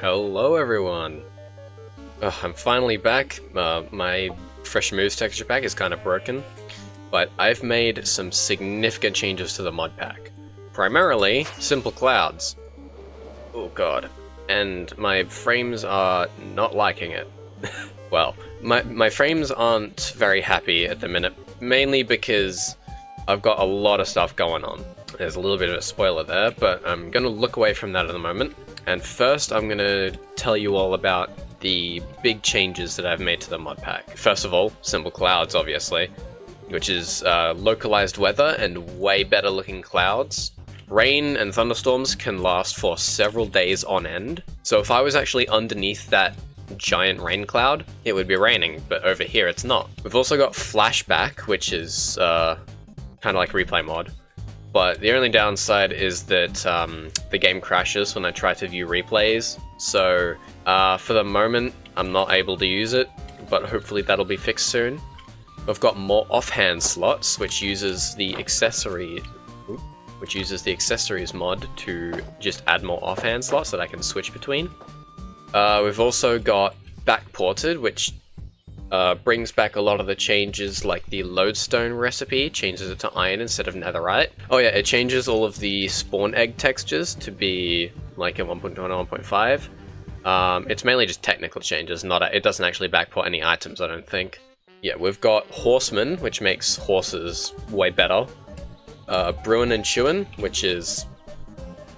Hello everyone! I'm finally back. My Fresh Moves texture pack is kind of broken, but I've made some significant changes to the mod pack. Primarily, simple clouds. Oh god. And my frames are not liking it. Well, my frames aren't very happy at the minute, mainly because I've got a lot of stuff going on. There's a little bit of a spoiler there, but I'm going to look away from that at the moment. And first, I'm going to tell you all about the big changes that I've made to the mod pack. First of all, simple clouds, obviously, which is localized weather and way better looking clouds. Rain and thunderstorms can last for several days on end. So if I was actually underneath that giant rain cloud, it would be raining, but over here it's not. We've also got flashback, which is kind of like replay mod. But the only downside is that the game crashes when I try to view replays. So for the moment, I'm not able to use it, but hopefully that'll be fixed soon. We've got more offhand slots, which uses the accessories mod to just add more offhand slots that I can switch between. We've also got backported, which brings back a lot of the changes, like the lodestone recipe, changes it to iron instead of netherite. Oh yeah, it changes all of the spawn egg textures to be like in 1.1 and 1.5. It's mainly just technical changes, it doesn't actually backport any items, I don't think. Yeah, we've got horsemen, which makes horses way better. Brewing and chewing, which is,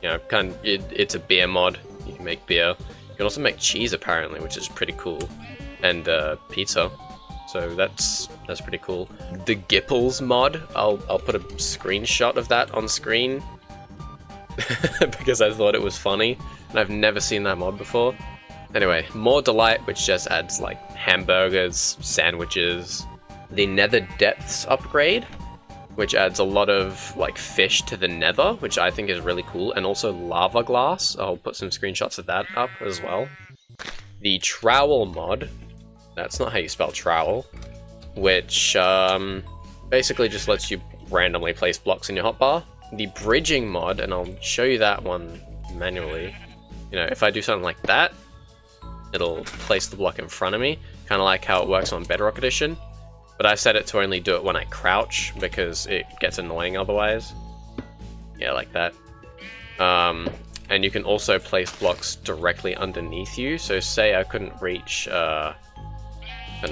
you know, it's a beer mod. You can make beer. You can also make cheese apparently, which is pretty cool. And pizza, so that's pretty cool. The Gipples mod, I'll put a screenshot of that on screen because I thought it was funny, and I've never seen that mod before. Anyway, more delight, which just adds like hamburgers, sandwiches. The Nether Depths upgrade, which adds a lot of like fish to the nether, which I think is really cool, and also lava glass. I'll put some screenshots of that up as well. The trowel mod, that's not how you spell trowel, which basically just lets you randomly place blocks in your hotbar. The bridging mod, and I'll show you that one manually. You know, if I do something like that, it'll place the block in front of me, kind of like how it works on Bedrock Edition. But I set it to only do it when I crouch, because it gets annoying otherwise. Yeah, like that. And you can also place blocks directly underneath you. So say I couldn't reach,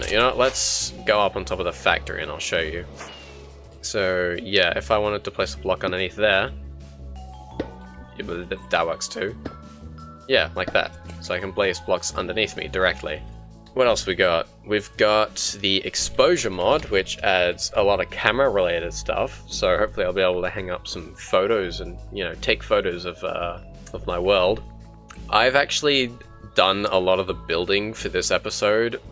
you know, let's go up on top of the factory and I'll show you. So yeah, if I wanted to place a block underneath there, that works too. Yeah, like that. So I can place blocks underneath me directly. What else we got? We've got the exposure mod, which adds a lot of camera related stuff. So hopefully I'll be able to hang up some photos and, you know, take photos of my world. I've actually done a lot of the building for this episode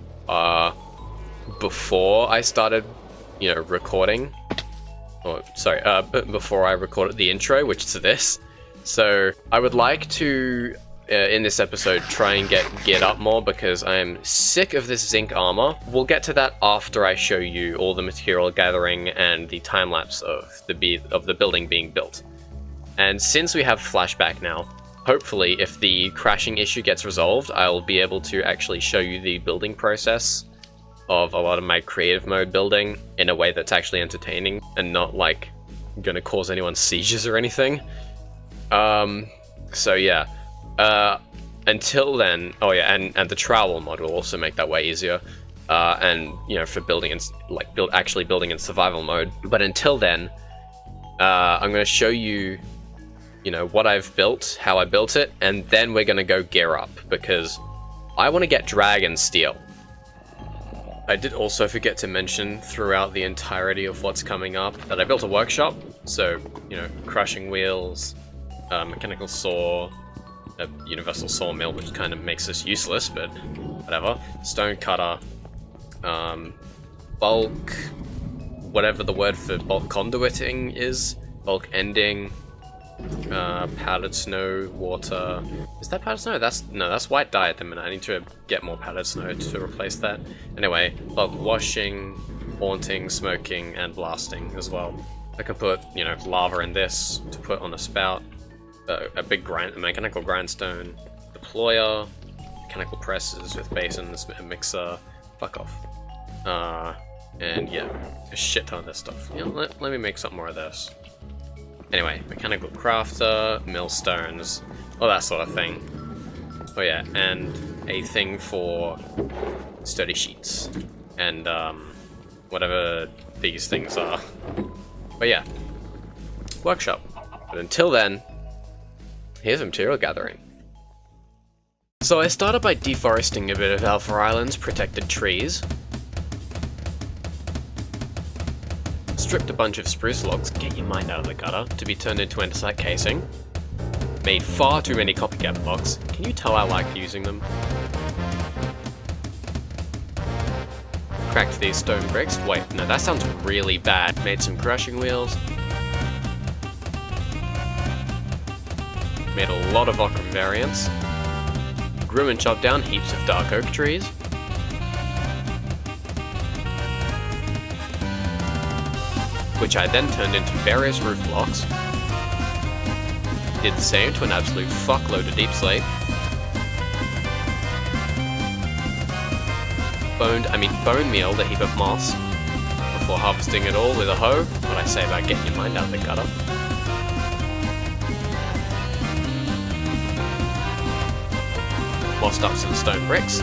before I started, you know, recording. Or sorry, before I recorded the intro, which is this. So I would like to, in this episode, try and get geared up more because I am sick of this zinc armor. We'll get to that after I show you all the material gathering and the time lapse of the building being built. And since we have flashback now, hopefully if the crashing issue gets resolved, I'll be able to actually show you the building process of a lot of my creative mode building in a way that's actually entertaining and not like gonna cause anyone seizures or anything. So yeah. Until then, oh yeah, and the trowel mod will also make that way easier. And you know, for building in actually building in survival mode. But until then, I'm gonna show you, you know, what I've built, how I built it, and then we're gonna go gear up because I want to get dragon steel. I did also forget to mention throughout the entirety of what's coming up that I built a workshop. So, you know, crushing wheels, mechanical saw, a universal sawmill, which kind of makes this useless, but whatever. Stone cutter, bulk, whatever the word for bulk conduiting is, bulk ending, powdered snow, water. Is that powdered snow? That's white dye at the minute. I need to get more powdered snow to replace that. Anyway, bulk washing, haunting, smoking, and blasting as well. I can put, you know, lava in this to put on a spout. A big mechanical grindstone, the deployer, mechanical presses with basins, a mixer, fuck off. And yeah, a shit ton of this stuff. You know, let me make something more of this. Anyway, mechanical crafter, millstones, all that sort of thing. Oh yeah, and a thing for sturdy sheets. And whatever these things are. But yeah, workshop. But until then, here's material gathering. So I started by deforesting a bit of Alpha Island's protected trees. Stripped a bunch of spruce logs, get your mind out of the gutter, to be turned into andesite casing. Made far too many copycat blocks. Can you tell I like using them? Cracked these stone bricks. Wait, no, that sounds really bad. Made some crushing wheels. Made a lot of Ockham variants. Grew and chopped down heaps of dark oak trees. Which I then turned into various roof blocks. Did the same to an absolute fuckload of deep slate. Bone mealed a heap of moss before harvesting it all with a hoe. What I say about getting your mind out of the gutter. Mossed up some stone bricks.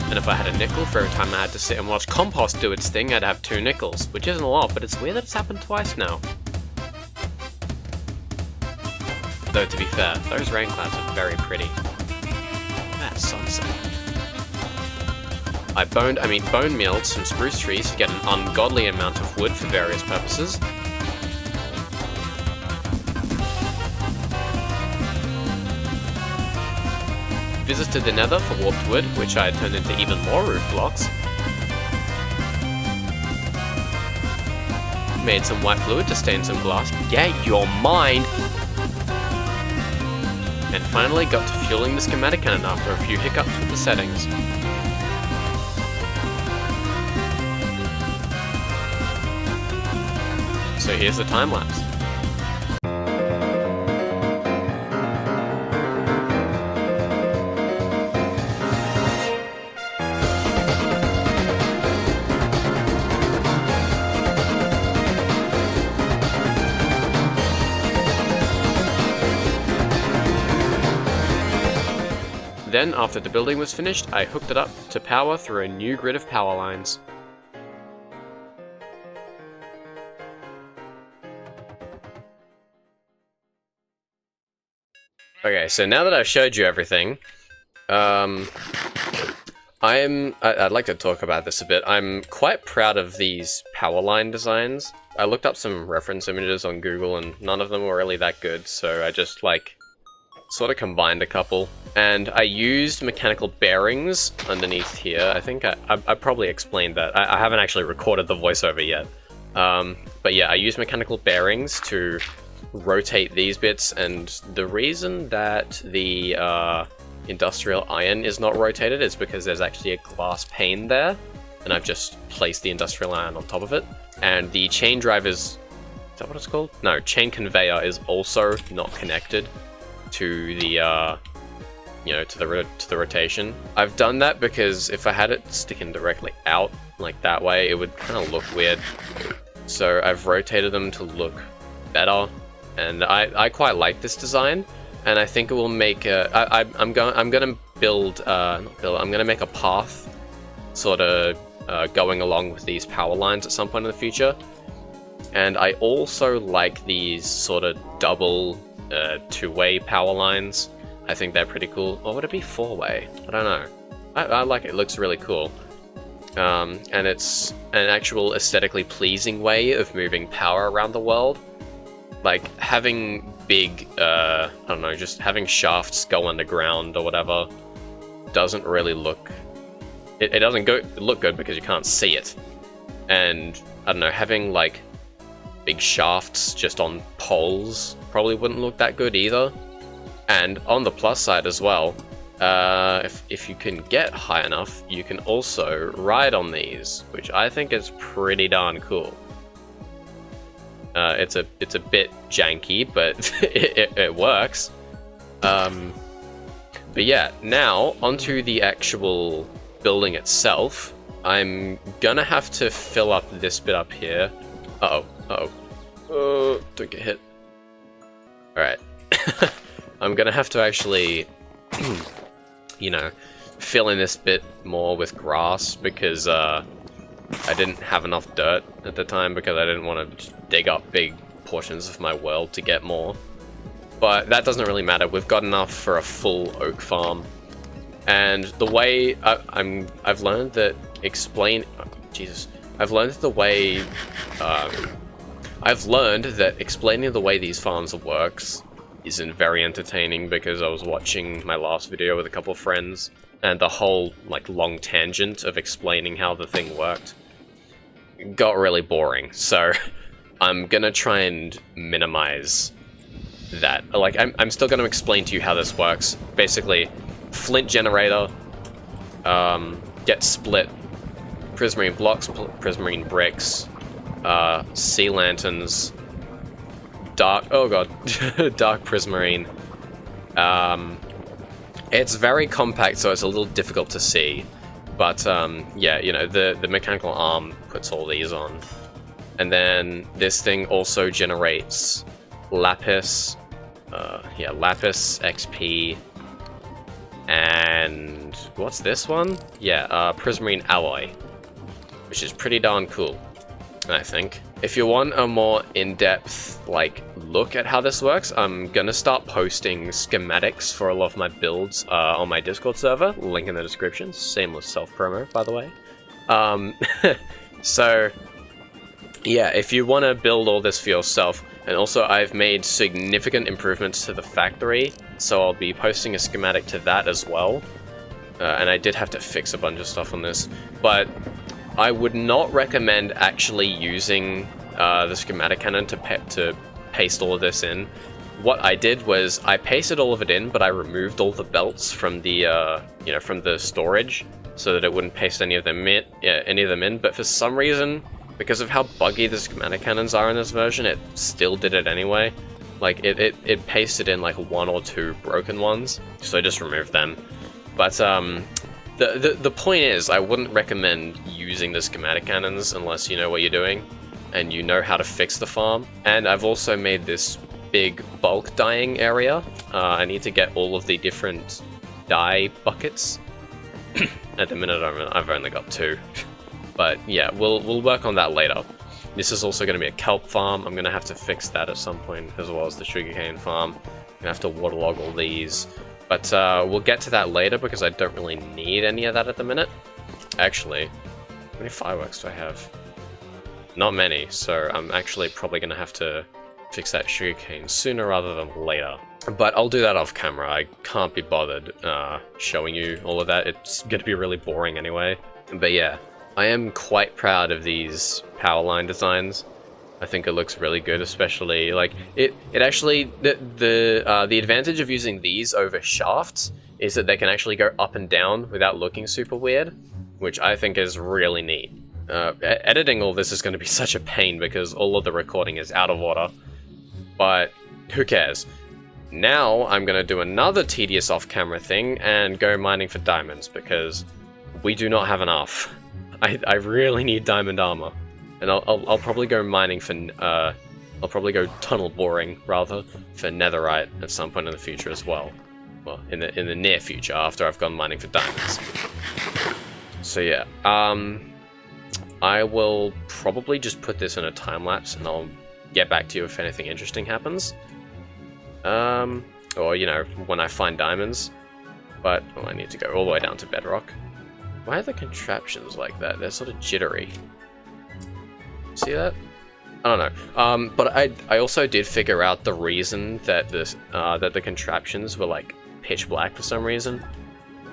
And if I had a nickel for every time I had to sit and watch compost do its thing, I'd have 2 nickels, which isn't a lot, but it's weird that it's happened twice now. Though to be fair, those rain clouds are very pretty. That sunset. I bone mealed some spruce trees to get an ungodly amount of wood for various purposes. Visited the nether for warped wood, which I had turned into even more roof blocks. Made some white fluid to stain some glass. Get your mind! And finally got to fueling the schematic cannon after a few hiccups with the settings. So here's the time lapse. Then, after the building was finished, I hooked it up to power through a new grid of power lines. Okay, so now that I've showed you everything, I'd like to talk about this a bit. I'm quite proud of these power line designs. I looked up some reference images on Google and none of them were really that good, so I just sort of combined a couple. And I used mechanical bearings underneath here. I think I probably explained that. I haven't actually recorded the voiceover yet. But yeah, I used mechanical bearings to rotate these bits, and the reason that the industrial iron is not rotated is because there's actually a glass pane there, and I've just placed the industrial iron on top of it. And the chain drive is that what it's called? No, chain conveyor is also not connected to the to the rotation. I've done that because if I had it sticking directly out like that way, it would kind of look weird. So I've rotated them to look better, and I quite like this design, and I think it will make I'm gonna make a path sort of going along with these power lines at some point in the future. And I also like these sort of double two-way power lines. I think they're pretty cool. Or would it be four-way? I don't know. I like it. It looks really cool. And it's an actual aesthetically pleasing way of moving power around the world. Like, having big, I don't know, just having shafts go underground or whatever doesn't really look... It doesn't look good because you can't see it. And, I don't know, having, like, big shafts just on poles probably wouldn't look that good either. And on the plus side as well, if you can get high enough, you can also ride on these, which I think is pretty darn cool. It's a bit janky, but it works. But yeah, now onto the actual building itself. I'm gonna have to fill up this bit up here. Oh, don't get hit. Alright. I'm gonna have to actually, you know, fill in this bit more with grass because I didn't have enough dirt at the time because I didn't want to dig up big portions of my world to get more. But that doesn't really matter. We've got enough for a full oak farm. And the way I've learned that I've learned that explaining the way these farms works isn't very entertaining because I was watching my last video with a couple of friends and the whole like long tangent of explaining how the thing worked got really boring. So I'm gonna try and minimize that. Like I'm still gonna explain to you how this works. Basically, flint generator gets split, prismarine blocks, prismarine bricks, sea lanterns, dark dark prismarine. It's very compact, so it's a little difficult to see, but yeah, you know, the mechanical arm puts all these on. And then this thing also generates lapis, lapis, XP, and what's this one? Yeah, prismarine alloy, which is pretty darn cool, I think. If you want a more in-depth like look at how this works, I'm gonna start posting schematics for a lot of my builds on my Discord server. Link in the description. Shameless self-promo, by the way. So yeah, if you want to build all this for yourself, and also I've made significant improvements to the factory, so I'll be posting a schematic to that as well. And I did have to fix a bunch of stuff on this, but I would not recommend actually using the schematic cannon to paste all of this in. What I did was I pasted all of it in, but I removed all the belts from the from the storage so that it wouldn't paste any of them in. But for some reason, because of how buggy the schematic cannons are in this version, it still did it anyway. Like it pasted in like one or two broken ones, so I just removed them. But the point is, I wouldn't recommend using the schematic cannons unless you know what you're doing and you know how to fix the farm. And I've also made this big bulk dyeing area. I need to get all of the different dye buckets. At the minute, I've only got 2. But yeah, we'll work on that later. This is also going to be a kelp farm. I'm going to have to fix that at some point, as well as the sugarcane farm. I'm going to have to waterlog all these. But we'll get to that later because I don't really need any of that at the minute. Actually, how many fireworks do I have? Not many, so I'm actually probably going to have to fix that sugarcane sooner rather than later. But I'll do that off camera. I can't be bothered showing you all of that. It's going to be really boring anyway. But yeah, I am quite proud of these power line designs. I think it looks really good, especially like it actually the advantage of using these over shafts is that they can actually go up and down without looking super weird, which I think is really neat. Editing all this is going to be such a pain because all of the recording is out of order, but who cares? Now I'm going to do another tedious off-camera thing and go mining for diamonds because we do not have enough. I really need diamond armor. And I'll probably go mining for, I'll probably go tunnel boring, rather, for netherite at some point in the future as well. Well, in the near future, after I've gone mining for diamonds. So yeah, I will probably just put this in a time-lapse, and I'll get back to you if anything interesting happens. Or, you know, when I find diamonds. But, oh, I need to go all the way down to bedrock. Why are the contraptions like that? They're sort of jittery. See that? I don't know. But I also did figure out the reason that that the contraptions were like pitch black for some reason,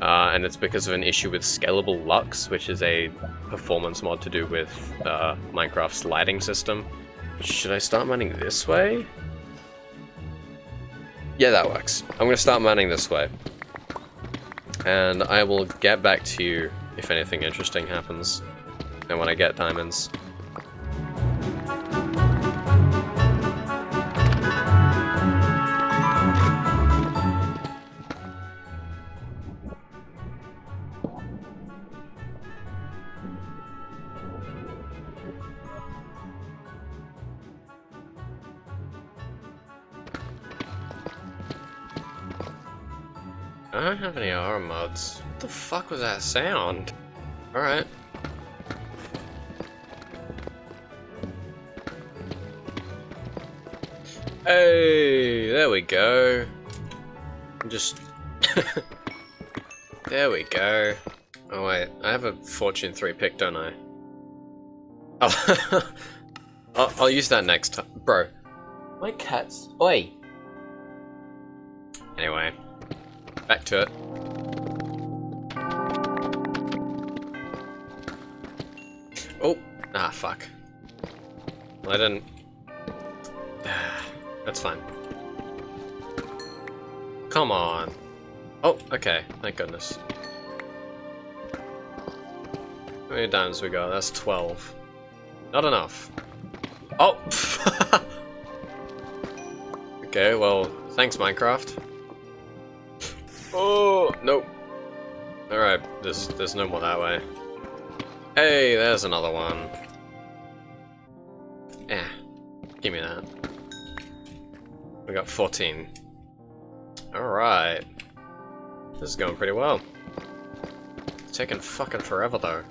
and it's because of an issue with scalable lux, which is a performance mod to do with Minecraft's lighting system. Should I start mining this way? Yeah, that works. I'm gonna start mining this way, and I will get back to you if anything interesting happens, and when I get diamonds. I don't have any armor mods. What the fuck was that sound? Alright. Hey, there we go. Just... there we go. Oh wait, I have a Fortune 3 pick, don't I? Oh, I'll use that next time. Bro. My cat's... Oi! Anyway. Back to it. Oh! Ah, fuck. Well, I didn't... That's fine. Come on. Oh, okay. Thank goodness. How many diamonds we got? That's 12. Not enough. Oh! Okay, well, thanks, Minecraft. Oh, nope. Alright, there's no more that way. Hey, there's another one. Eh, give me that. We got 14. Alright. This is going pretty well. It's taking fucking forever, though.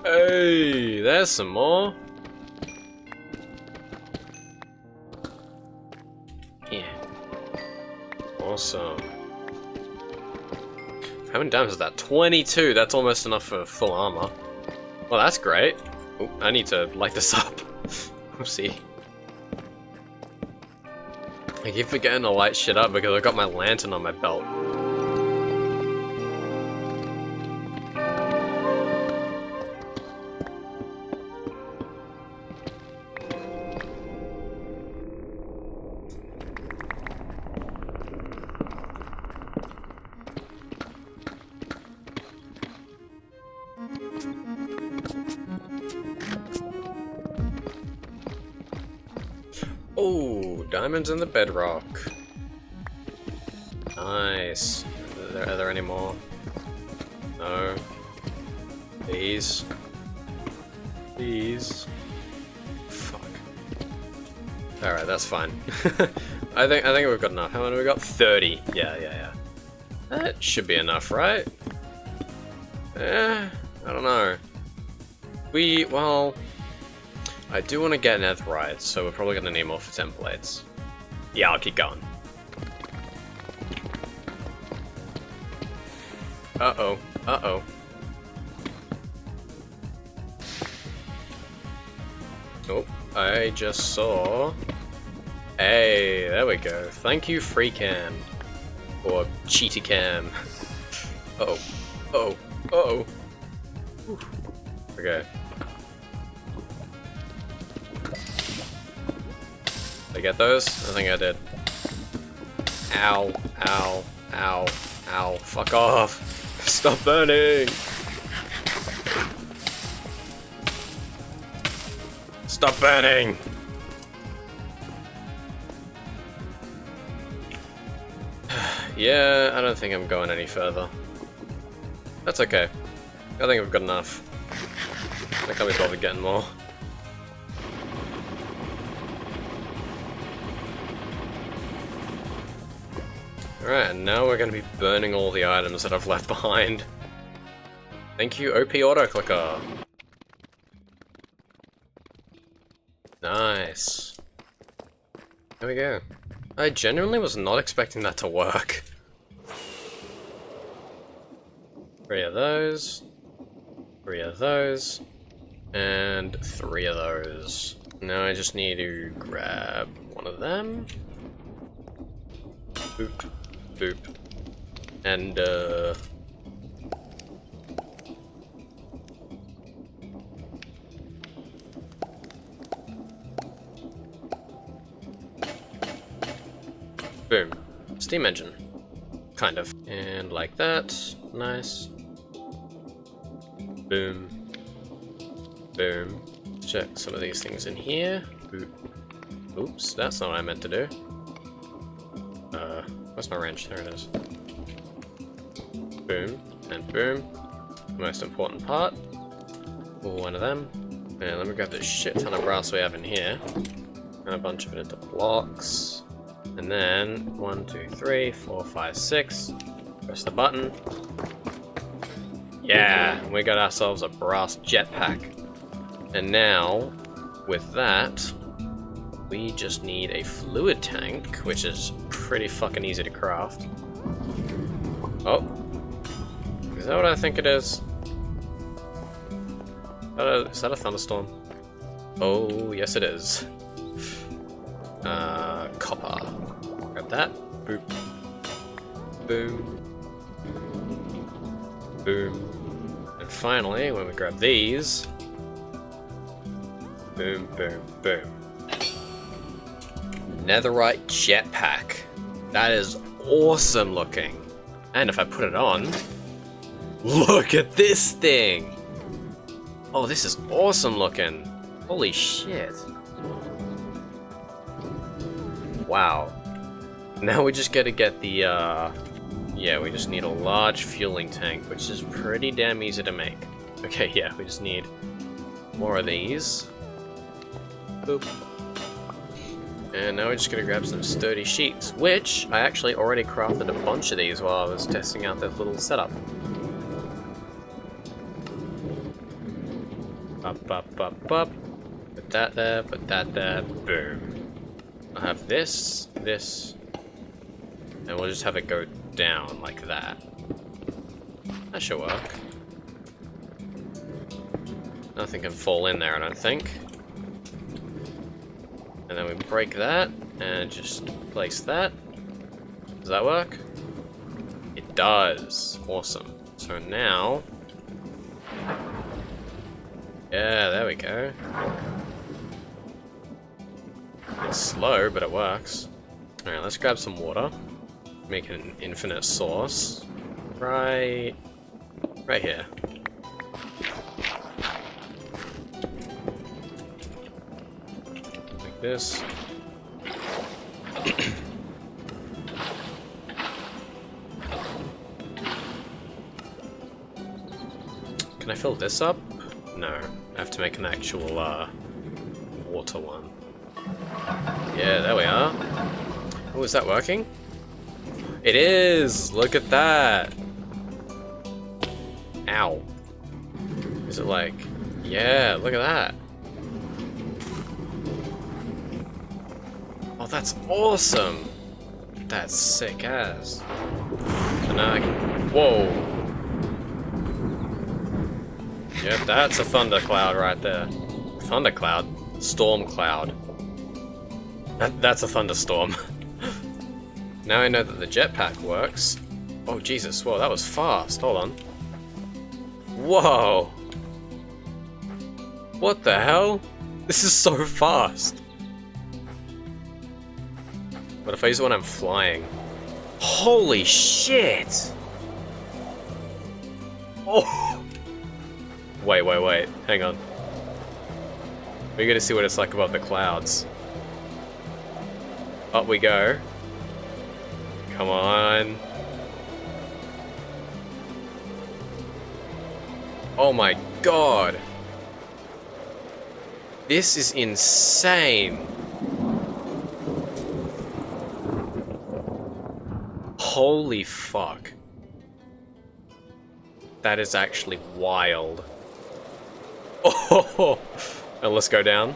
Hey, there's some more. Yeah. Awesome. How many diamonds is that? 22! That's almost enough for full armor. Well, that's great. Ooh, I need to light this up. Oopsie. I keep forgetting to light shit up because I've got my lantern on my belt. Oh, diamonds in the bedrock. Nice. Are there any more? No. These. These. Fuck. Alright, that's fine. I think we've got enough. How many have we got? 30. Yeah. That should be enough, right? I don't know. Well... I do want to get netherite, so we're probably going to need more for templates. Yeah, I'll keep going. Uh-oh. Uh-oh. Oh, I just saw... Hey, there we go. Thank you, FreeCam. Or CheetahCam. Uh-oh. Uh-oh. Uh-oh. Okay. Did I get those? I think I did. Ow, ow, ow, ow. Fuck off. Stop burning. Stop burning. Yeah, I don't think I'm going any further. That's okay. I think I've got enough. I can't be bothered getting more. Alright, and now we're going to be burning all the items that I've left behind. Thank you, OP Autoclicker. Nice. There we go. I genuinely was not expecting that to work. 3 of those. 3 of those. And 3 of those. Now I just need to grab one of them. Boop. Boop. And, boom. Steam engine. Kind of. And like that. Nice. Boom. Boom. Check some of these things in here. Boop. Oops, that's not what I meant to do. Where's my wrench? There it is. Boom, and boom. Most important part. One of them. And let me grab this shit ton of brass we have in here. And a bunch of it into blocks. And then 1, 2, 3, 4, 5, 6. Press the button. Yeah, we got ourselves a brass jetpack. And now, with that, we just need a fluid tank, which is pretty fucking easy to craft. Oh. Is that what I think it is? Is that a thunderstorm? Oh, yes it is. Copper. Grab that. Boop. Boom. Boom. And finally, when we grab these... Boom, boom, boom. Netherite jetpack. That is awesome looking. And if I put it on... Look at this thing! Oh, this is awesome looking. Holy shit. Wow. Now we just gotta get the, yeah, we just need a large fueling tank, which is pretty damn easy to make. Okay, yeah, we just need more of these. Boop. And now we're just gonna grab some sturdy sheets, which I actually already crafted a bunch of these while I was testing out this little setup. Up, up, up, up. Put that there, boom. I'll have this, this, and we'll just have it go down like that. That should work. Nothing can fall in there, I don't think. And then we break that, and just place that. Does that work? It does. Awesome. So now... Yeah, there we go. It's slow, but it works. Alright, let's grab some water. Make it an infinite source. Right here. Like this. Can I fill this up? No, I have to make an actual water one. Yeah, there we are. Oh, is that working? It is! Look at that! Ow. Is it like... Yeah, look at that. Oh, that's awesome! That's sick as. So now I can... Whoa! Yep, that's a thundercloud right there. Thundercloud? Storm cloud. That's a thunderstorm. Now I know that the jetpack works. Oh Jesus, whoa, that was fast. Hold on. Whoa! What the hell? This is so fast. What if I use it when I'm flying? Holy shit! Oh! Wait, hang on. We're gonna see what it's like above the clouds. Up we go. Come on. Oh my god. This is insane. Holy fuck. That is actually wild. Oh, and let's go down.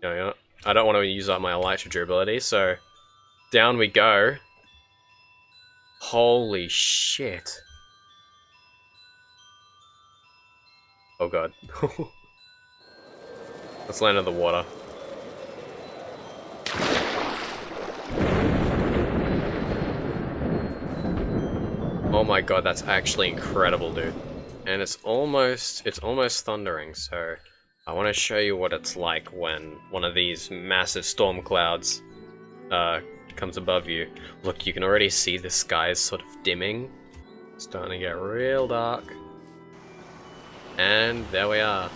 Yeah. I don't want to use up my elytra durability, so down we go. Holy shit. Oh god. Let's land in the water. Oh my god, that's actually incredible, dude. And it's almost thundering, so I want to show you what it's like when one of these massive storm clouds comes above you. Look, you can already see the sky is sort of dimming. It's starting to get real dark. And there we are.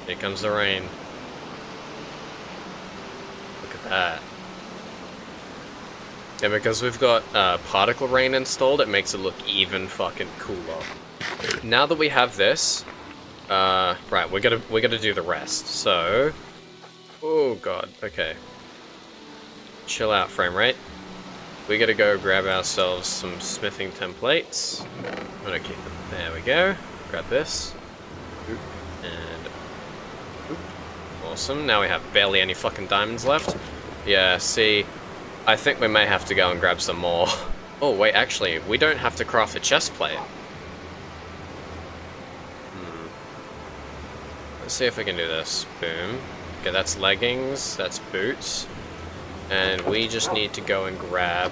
Here comes the rain. Look at that. And because we've got particle rain installed, it makes it look even fucking cooler. Now that we have this, right, we're gonna do the rest. So, oh god, okay. chill out, frame rate. We gotta go grab ourselves some smithing templates. I'm gonna keep them. There we go. Grab this. And awesome. Now we have barely any fucking diamonds left. Yeah, see, I think we may have to go and grab some more. Oh wait, actually, we don't have to craft a chest plate. Let's see if we can do this. Boom. Okay, that's leggings, that's boots. And we just need to go and grab,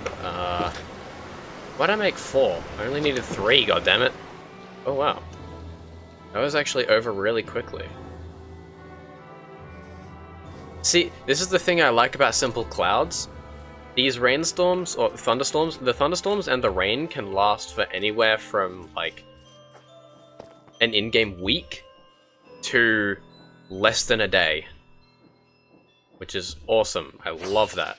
why'd I make 4? I only needed 3, goddammit. Oh wow. That was actually over really quickly. See, this is the thing I like about simple clouds. These rainstorms, or thunderstorms, the thunderstorms and the rain can last for anywhere from, like, an in-game week to less than a day. Which is awesome. I love that.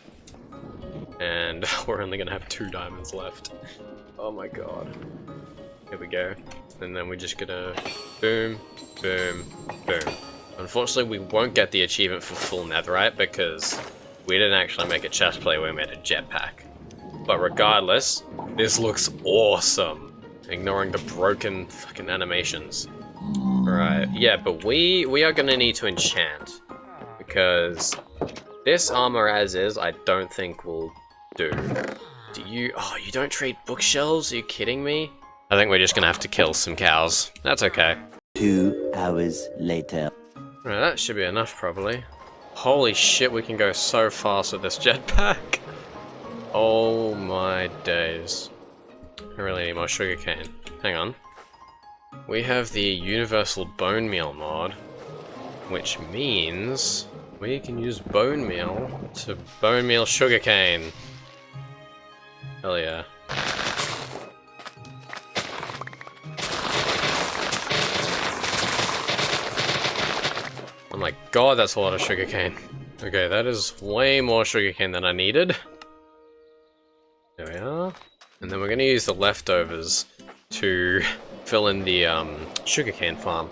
And we're only gonna have 2 diamonds left. Oh my god. Here we go. And then we're just gonna boom, boom, boom. Unfortunately, we won't get the achievement for full netherite because we didn't actually make a chest plate, we made a jetpack. But regardless, this looks awesome. Ignoring the broken fucking animations. Alright, yeah, but we are gonna need to enchant. Because this armor as is, I don't think will do. Oh, you don't trade bookshelves? Are you kidding me? I think we're just gonna have to kill some cows. That's okay. 2 hours later. Alright, that should be enough probably. Holy shit, we can go so fast with this jetpack. Oh my days. I really need more sugarcane. Hang on. We have the universal bone meal mod, which means we can use bone meal to bone meal sugarcane. Hell yeah. Oh my god, that's a lot of sugarcane. Okay, that is way more sugarcane than I needed. There we are. And then we're gonna use the leftovers to fill in the sugarcane farm.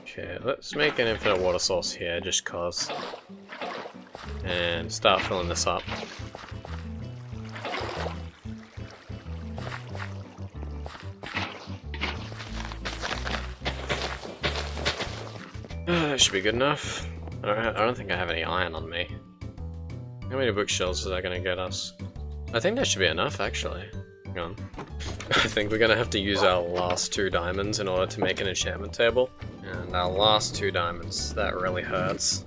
Okay, let's make an infinite water source here, just cause. And start filling this up. That should be good enough. I don't think I have any iron on me. How many bookshelves is that gonna get us? I think that should be enough, actually. Hang on. I think we're gonna have to use our last 2 diamonds in order to make an enchantment table. And our last 2 diamonds, that really hurts.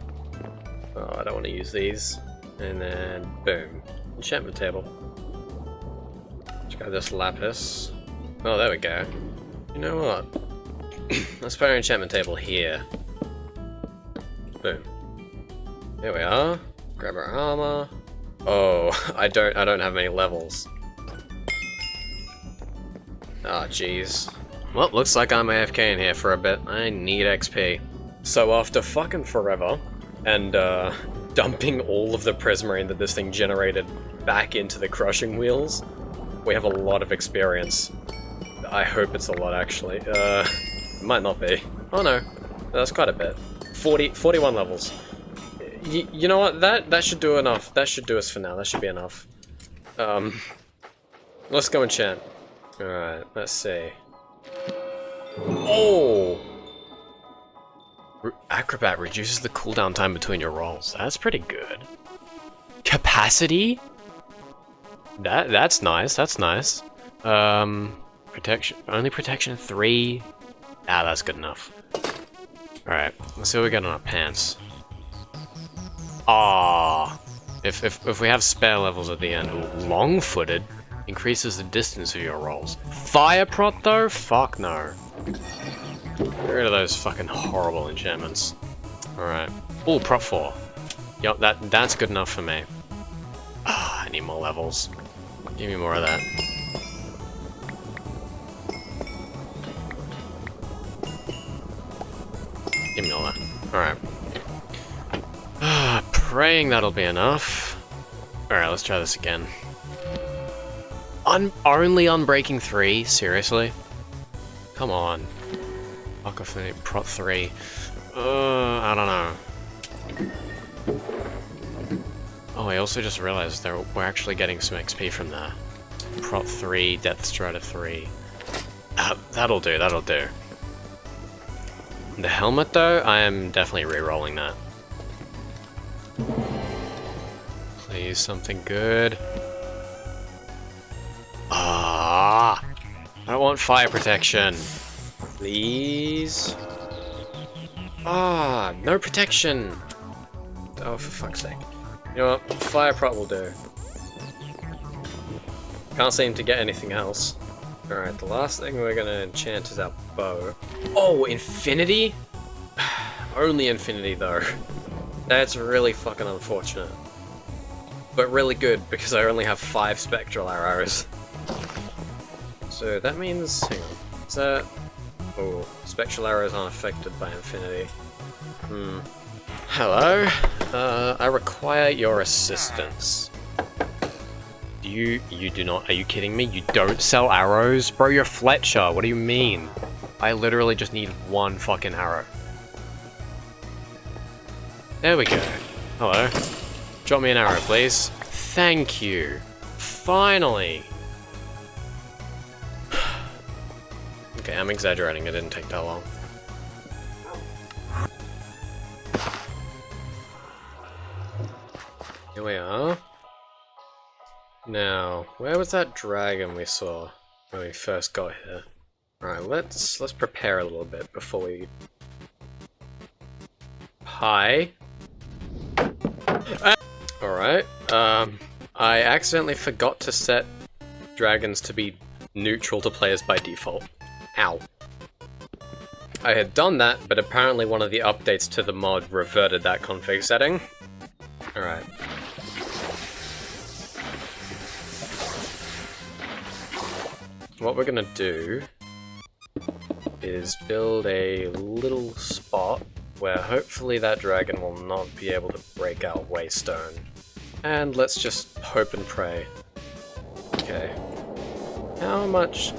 Oh, I don't want to use these. And then, boom. Enchantment table. Let's grab this lapis. Oh, there we go. You know what? Let's put our enchantment table here. Boom. There we are. Grab our armor. Oh, I don't have many levels. Ah, jeez. Well, looks like I'm AFK in here for a bit. I need XP. So after fucking forever, and dumping all of the prismarine that this thing generated back into the crushing wheels, we have a lot of experience. I hope it's a lot, actually. Might not be. Oh no, that's quite a bit. 41 levels. You know what? That should do enough. That should do us for now. That should be enough. Let's go enchant. Alright, let's see. Oh! Acrobat reduces the cooldown time between your rolls. That's pretty good. Capacity? That's nice, that's nice. Protection, only protection 3. Ah, that's good enough. Alright, let's see what we got on our pants. Ah, if we have spare levels at the end. Ooh, long-footed increases the distance of your rolls. Fire prot though? Fuck no. Get rid of those fucking horrible enchantments. Alright. Ooh, prot 4. Yup, that's good enough for me. Ah, I need more levels. Give me more of that. Give me all that. Alright. Praying that'll be enough. Alright, let's try this again. Only Unbreaking 3? Seriously? Come on. Fuck off the prot 3. I don't know. Oh, I also just realized we're actually getting some XP from there. Prot 3, Death Strider 3. That'll do, that'll do. The helmet though, I am definitely re-rolling that. Please, something good. I don't want fire protection. Please. No protection. Oh, for fuck's sake. You know what? Fire prot will do. Can't seem to get anything else. Alright, the last thing we're gonna enchant is our bow. Oh, infinity? Only infinity though. That's really fucking unfortunate. But really good, because I only have 5 spectral arrows. So that means... hang on. Is that... oh, spectral arrows aren't affected by infinity. Hello? I require your assistance. You do not... are you kidding me? You don't sell arrows? Bro, you're Fletcher. What do you mean? I literally just need 1 fucking arrow. There we go. Hello. Drop me an arrow, please. Thank you. Finally. Okay, I'm exaggerating. It didn't take that long. Here we are. Now, where was that dragon we saw when we first got here? Alright, let's prepare a little bit before we... Hi. Alright, I accidentally forgot to set dragons to be neutral to players by default. Ow. I had done that, but apparently one of the updates to the mod reverted that config setting. Alright. What we're gonna do is build a little spot where hopefully that dragon will not be able to break our waystone. And let's just hope and pray. Okay. How much...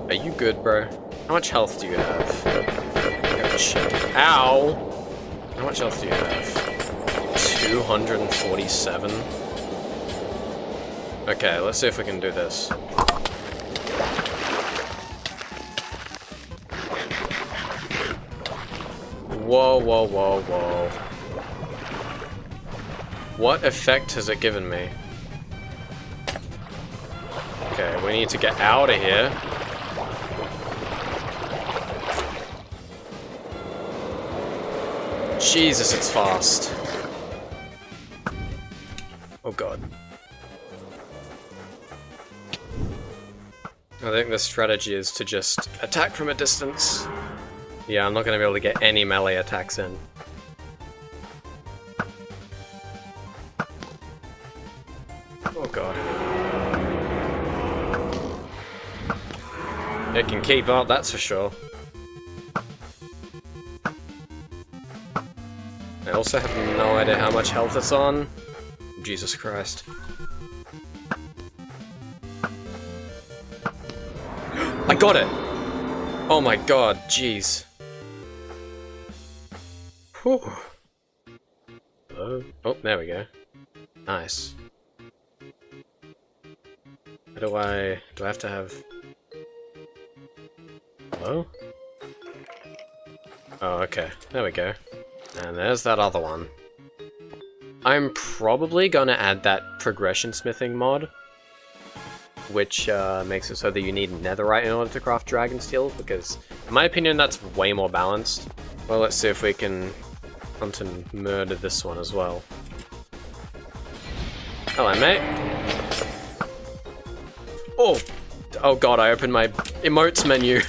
are you good, bro? How much health do you have? Oh, shit. Ow! How much health do you have? 247? Okay, let's see if we can do this. Whoa, whoa, whoa, whoa. What effect has it given me? Okay, we need to get out of here. Jesus, it's fast. Oh god. I think the strategy is to just attack from a distance. Yeah, I'm not going to be able to get any melee attacks in. Oh god. It can keep up, that's for sure. I also have no idea how much health it's on. Jesus Christ. I got it! Oh my god, jeez. Whew. Hello? Oh, there we go. Nice. How do I have to have... hello? Oh, okay. There we go. And there's that other one. I'm probably gonna add that progression smithing mod, which makes it so that you need netherite in order to craft dragon steel, because in my opinion that's way more balanced. Well, let's see if we can hunt and murder this one as well. Hello, mate. Oh! Oh god, I opened my emotes menu.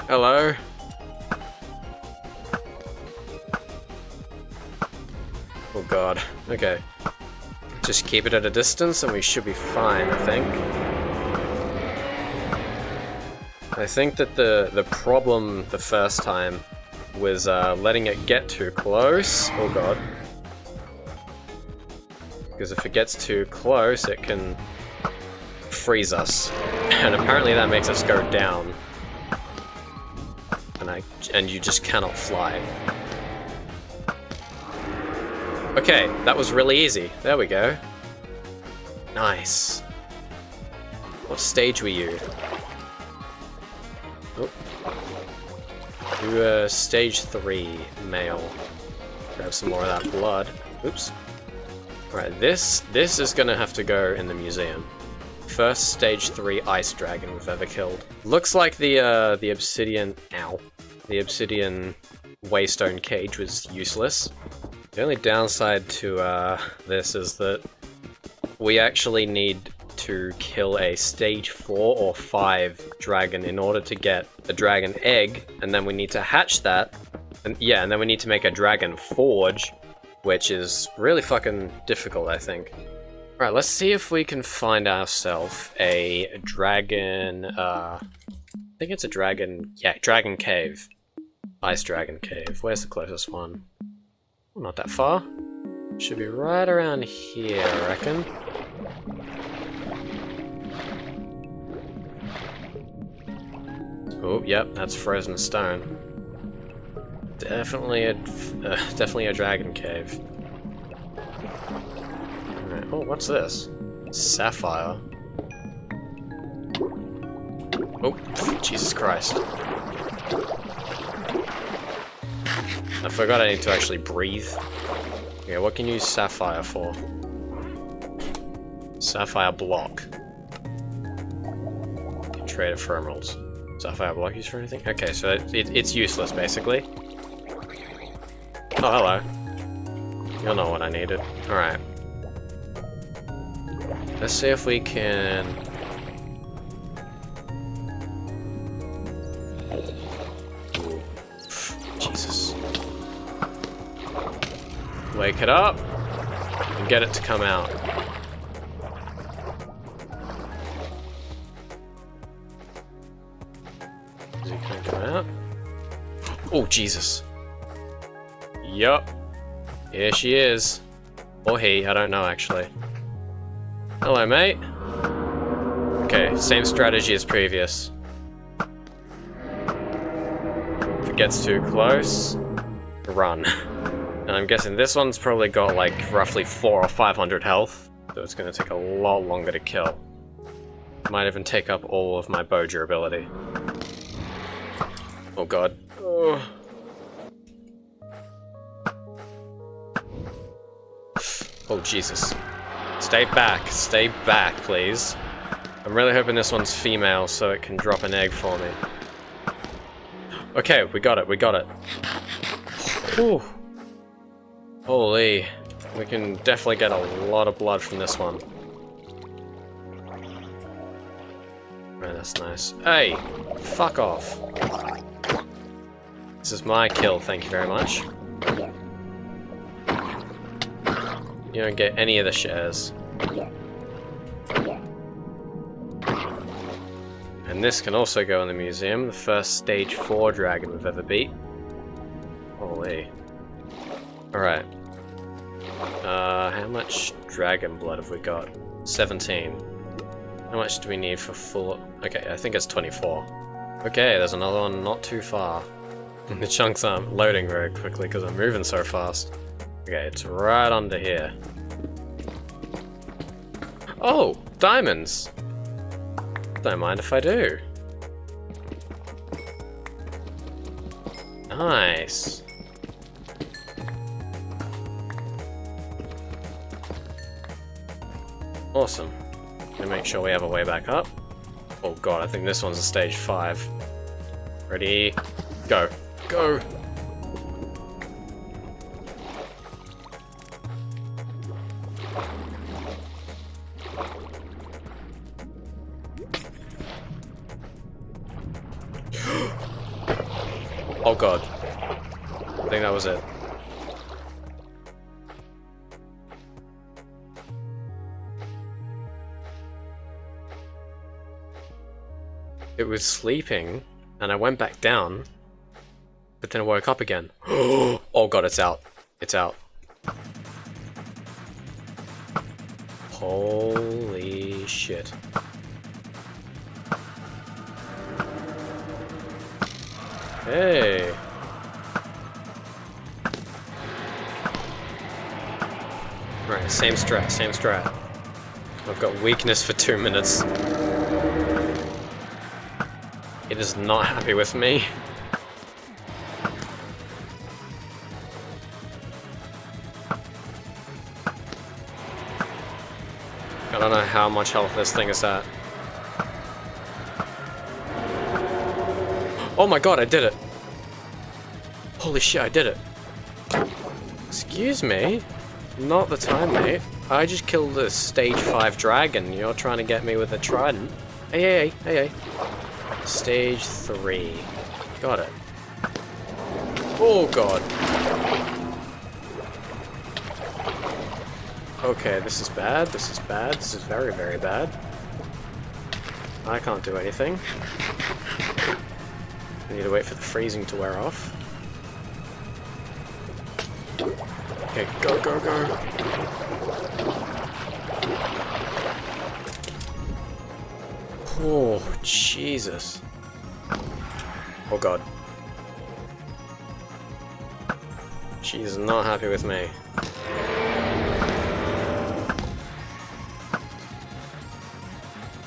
Hello? Oh god. Okay. Just keep it at a distance and we should be fine, I think. I think that the problem the first time was letting it get too close. Oh god. Because if it gets too close, it can freeze us. And apparently that makes us go down. And you just cannot fly. Okay, that was really easy. There we go. Nice. What stage were you? Oh. You were stage 3 male. Grab some more of that blood. Oops. Alright, this is gonna have to go in the museum. First stage 3 ice dragon we've ever killed. Looks like the obsidian... Ow. The obsidian waystone cage was useless. The only downside to this is that we actually need to kill a stage 4 or 5 dragon in order to get a dragon egg, and then we need to hatch that, and then we need to make a dragon forge, which is really fucking difficult, I think. Alright, let's see if we can find ourselves a dragon, I think it's a dragon, yeah, dragon cave. Ice dragon cave. Where's the closest one? Oh, not that far. Should be right around here, I reckon. Oh, yep, that's frozen stone. Definitely a dragon cave. Alright, oh, what's this? Sapphire. Oh, Jesus Christ. I forgot I need to actually breathe. Okay, what can you use sapphire for? Sapphire block. Can trade it for emeralds. Sapphire block used for anything? Okay, so it's useless, basically. Oh, hello. You'll know what I needed. Alright. Let's see if we can... Ooh. Jesus. Wake it up and get it to come out. Is it going to come out? Oh, Jesus. Yup. Here she is. Or he, I don't know actually. Hello, mate. Okay, same strategy as previous. If it gets too close, run. And I'm guessing this one's probably got like roughly 400 or 500 health, so it's going to take a lot longer to kill. Might even take up all of my bow durability. Oh god. Oh. Oh Jesus. Stay back, please. I'm really hoping this one's female so it can drop an egg for me. Okay, we got it. Whew. Holy, we can definitely get a lot of blood from this one. Right, that's nice. Hey, fuck off. This is my kill, thank you very much. You don't get any of the shares. And this can also go in the museum, the first stage 4 dragon we've ever beat. Holy. Alright. How much dragon blood have we got? 17. How much do we need for full... Okay, I think it's 24. Okay, there's another one not too far. The chunks aren't loading very quickly because I'm moving so fast. Okay, it's right under here. Oh! Diamonds! Don't mind if I do. Nice. Awesome. Gonna make sure we have a way back up. Oh god, I think this one's a stage 5. Ready? Go. Go! Oh god. I think that was it. It was sleeping, and I went back down, but then I woke up again. Oh god, it's out. It's out. Holy shit. Hey. Right, same strat, same strat. I've got weakness for 2 minutes. It is not happy with me. I don't know how much health this thing is at. Oh my god, I did it! Holy shit, I did it! Excuse me? Not the time, mate. I just killed a stage 5 dragon. You're trying to get me with a trident. Hey. Stage 3. Got it. Oh god. Okay, this is bad, this is bad, this is very, very bad. I can't do anything. I need to wait for the freezing to wear off. Okay, go, go, go. Oh, Jesus. Oh god. She's not happy with me.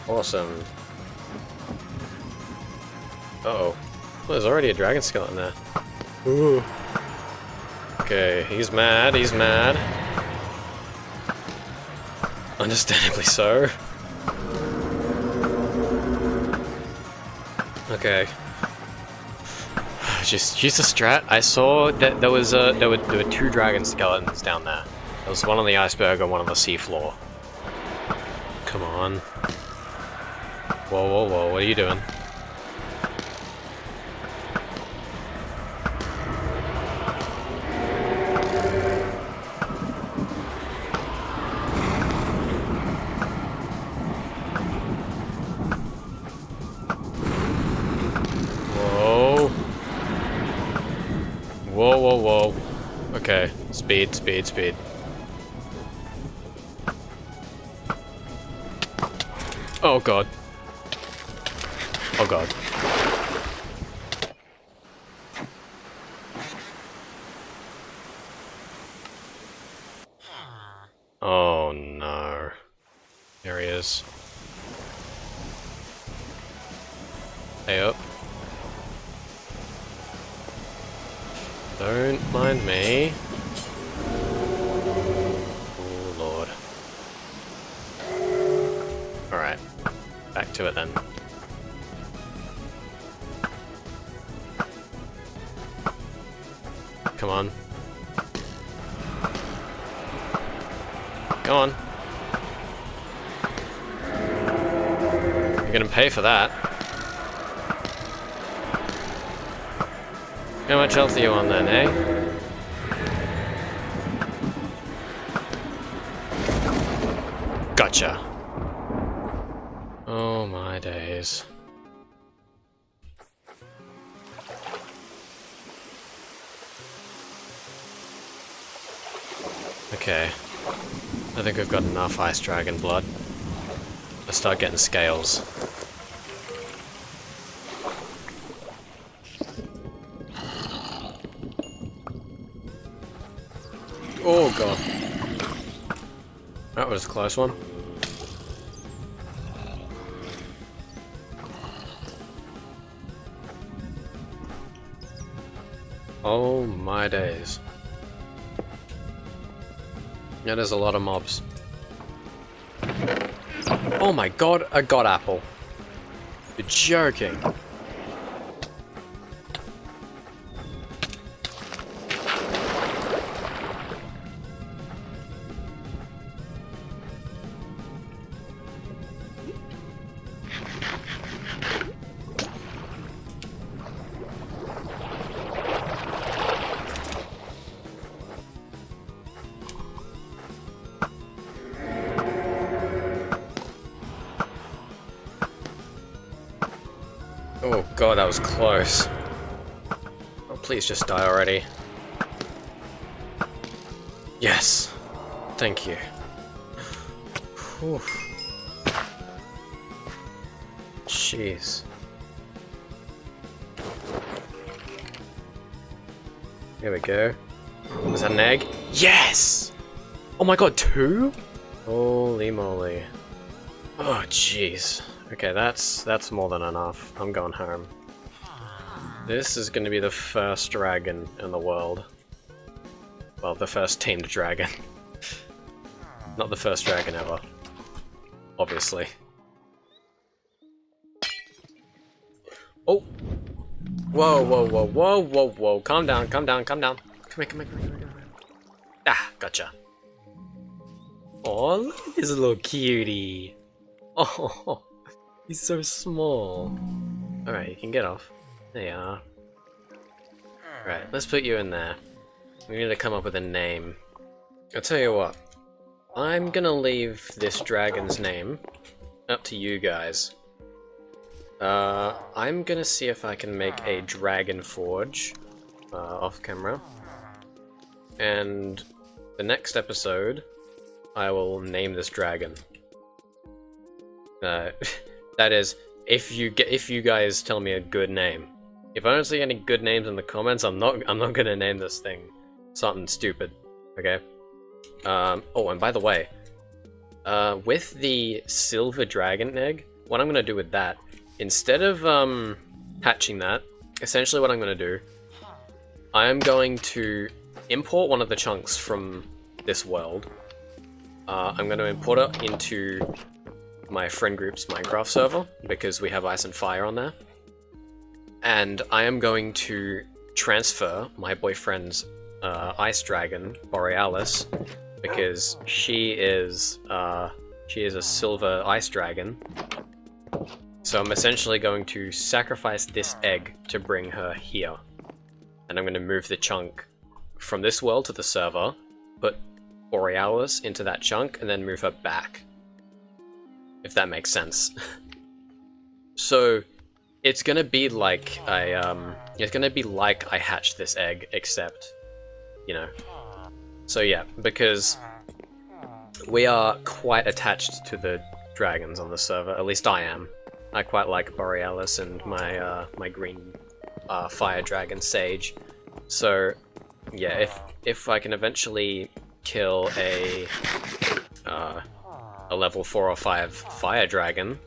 Awesome. Uh-oh. Well, there's already a dragon skeleton there. Ooh. Okay, he's mad, he's mad. Understandably so. Okay. Just use the strat. I saw that there were 2 dragon skeletons down there. There was one on the iceberg and one on the seafloor. Come on. Whoa, whoa, whoa, what are you doing? Whoa. Whoa, whoa, whoa. Okay, speed, speed, speed. Oh god. Oh god. Oh no. There he is. Stay up. Don't mind me. Oh lord. Alright. Back to it then. Come on. Go on. You're gonna pay for that. How much health are you on then, eh? Gotcha. Oh my days. Okay. I think we've got enough ice dragon blood. Let's start getting scales. Oh god. That was a close one. Oh my days. Yeah, there's a lot of mobs. Oh my god, a god apple. You're joking. Oh god, that was close. Oh, please just die already. Yes. Thank you. Whew. Jeez. Here we go. Was that an egg? Yes! Oh my god, 2? Holy moly. Oh jeez. Okay, that's more than enough. I'm going home. This is gonna be the first dragon in the world. Well, the first tamed dragon. Not the first dragon ever. Obviously. Oh! Whoa, whoa, whoa, whoa, whoa, whoa. Calm down, calm down, calm down. Come here, come here, come here, come here. Ah, gotcha. Oh, look at this little cutie. Oh, he's so small. Alright, you can get off. There you are. Right, let's put you in there. We need to come up with a name. I'll tell you what. I'm gonna leave this dragon's name up to you guys. I'm gonna see if I can make a dragon forge off camera. And the next episode, I will name this dragon. That is, if you guys tell me a good name. If I don't see any good names in the comments, I'm not gonna name this thing something stupid. Okay. Oh, and by the way, with the silver dragon egg, what I'm gonna do with that, instead of hatching that, essentially what I'm gonna do, I am going to import one of the chunks from this world. I'm going to import it into my friend group's Minecraft server, because we have Ice and Fire on there. And I am going to transfer my boyfriend's Ice Dragon, Borealis, because she is a silver Ice Dragon. So I'm essentially going to sacrifice this egg to bring her here. And I'm going to move the chunk from this world to the server, put Borealis into that chunk, and then move her back. If that makes sense. So it's gonna be like I hatched this egg, except, you know. So yeah, because we are quite attached to the dragons on the server. At least I am. I quite like Borealis and my my green fire dragon Sage. So yeah, if I can eventually kill a level 4 or 5 fire dragon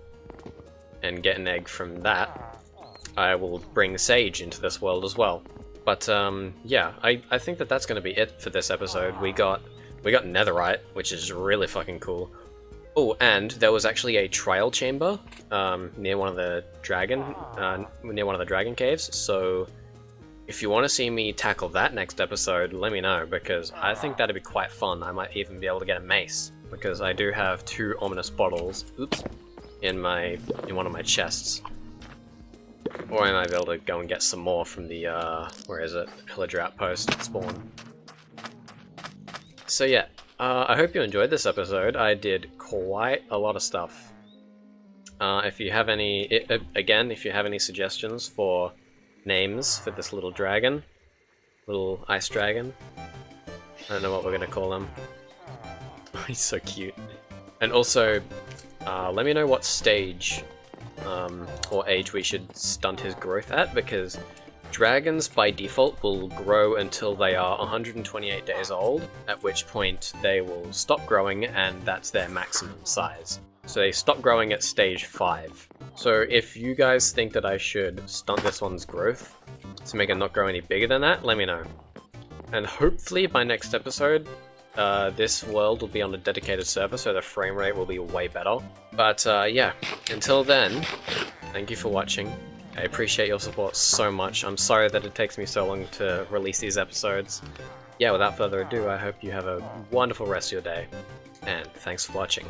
and get an egg from that, I will bring Sage into this world as well. But yeah, I think that's going to be it for this episode. We got netherite, which is really fucking cool. Oh, and there was actually a trial chamber near one of the dragon caves. So if you want to see me tackle that next episode, let me know, because I think that'd be quite fun. I might even be able to get a mace, because I do have 2 ominous bottles, oops, in one of my chests. Or I might be able to go and get some more from the, where is it? Pillager Outpost spawn. So yeah, I hope you enjoyed this episode. I did quite a lot of stuff. If you have any, if you have any suggestions for names for this little dragon, little ice dragon, I don't know what we're gonna call him. He's so cute. And also, let me know what stage or age we should stunt his growth at, because dragons by default will grow until they are 128 days old, at which point they will stop growing, and that's their maximum size. So they stop growing at stage 5. So if you guys think that I should stunt this one's growth to make it not grow any bigger than that, let me know. And hopefully by next episode, this world will be on a dedicated server, so the frame rate will be way better. But yeah, until then, thank you for watching. I appreciate your support so much. I'm sorry that it takes me so long to release these episodes. Yeah, without further ado, I hope you have a wonderful rest of your day, and thanks for watching.